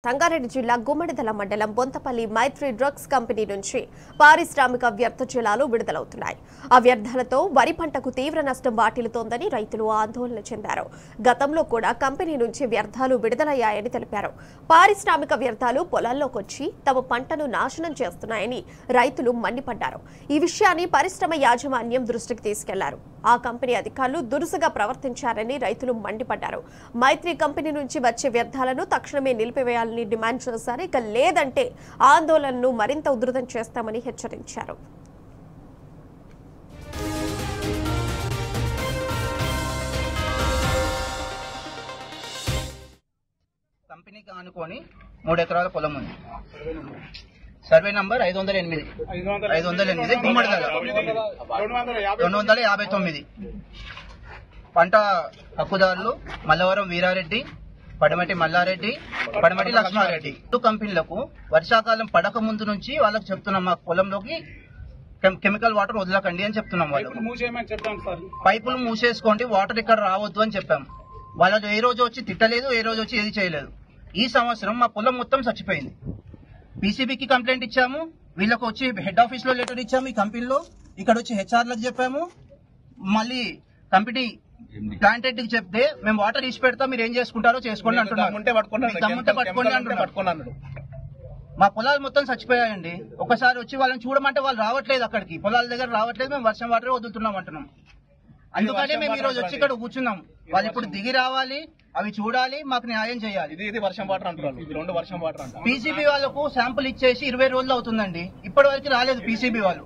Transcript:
సంగారెడ్డి జిల్లా గుమ్మడిదల మండలం బొంతపల్లి మైత్రి drugs company నుంచి పారిశ్రామిక వ్యర్థ జలాలు విడుదలవుతున్నాయి. ఆ వ్యర్థాలతో వరి పంటకు తీవ్ర నష్టం వాటిల్లుతోందని రైతులు ఆందోళన చెందారు. గతంలో కూడా కంపెనీ నుంచి వ్యర్థాలు విడుదలయ్యాయని తెలిపారు. పారిశ్రామిక వ్యర్థాలు పొలాల్లోకొచ్చి తమ పంటను నాశనం చేస్తున్నాయని రైతులు మండిపడ్డారు. ఈ విషయాన్ని పరిశ్రమ యాజమాన్యం దృష్టికి తీసుకెళ్లారు. ఆ కంపెనీ అధికారులు దురుసుగా ప్రవర్తించారని రైతులు మండిపడ్డారు. మైత్రి కంపెనీ నుంచి వచ్చే వ్యర్థాలను తక్షణమే నిలిపివేయాలని డిమాండ్ చేశారు. ఇక లేదంటే ఆందోళనను మరింత ఉధృతం చేస్తామని హెచ్చరించారు. కంపెనీకి ఆనుకొని 3 ఎకరాల పొలం ఉంది. Survey number 508 Gummadidala 259. పంట హక్కుదారులు మల్లవరం వీరారెడ్డి, పడమటి మల్లారెడ్డి, పడమటి లక్ష్మారెడ్డి. 2 కంపెనీలకు వర్షాకాలం పడక ముందు నుంచి వాళ్ళకి చెప్తున్నాం, మా పొలంలోకి కెమికల్ వాటర్ వదలకండి అని చెప్తున్నాం. వాళ్ళు పైపులు మూసేసుకోండి, వాటర్ ఇక్కడ రావద్దు అని చెప్పాం. వాళ్ళు ఏ రోజు వచ్చి తిట్టలేదు, ఏ రోజు వచ్చి ఏది చేయలేదు. ఈ సంవత్సరం మా పొలం మొత్తం చచ్చిపోయింది. పీసీబీకి కంప్లైంట్ ఇచ్చాము, వీళ్ళకి వచ్చి హెడ్ ఆఫీస్ లో లెటర్ ఇచ్చాము. ఈ కంపెనీలో ఇక్కడ వచ్చి హెచ్ఆర్లకు చెప్పాము. మళ్ళీ కంపెనీ ప్లాంట్ హెడ్ కి చెప్తే మేము వాటర్ ఇచ్చి పెడతాం, మీరు ఏం చేసుకుంటారో చేసుకోండి అంటున్నారు. మా పొలాలు మొత్తం చచ్చిపోయాయండి. ఒకసారి వచ్చి వాళ్ళని చూడమంటే వాళ్ళు రావట్లేదు, అక్కడికి పొలాల దగ్గర రావట్లేదు. మేము వర్షం వాటర్ వదులుతున్నాం అంటున్నాం. అందుకనే మేము ఈ రోజు వచ్చి ఇక్కడ కూర్చున్నాం. వాళ్ళు ఇప్పుడు దిగి రావాలి, అవి చూడాలి, మాకు న్యాయం చేయాలి. ఇది వర్షం వాటర్ అంటున్నారు, ఇది 2 వర్షం వాటర్ అంటారు. పీసీబీ వాళ్ళకు శాంపుల్ ఇచ్చేసి 20 రోజులు అవుతుందండి, ఇప్పటి వరకు రాలేదు పీసీబీ వాళ్ళు.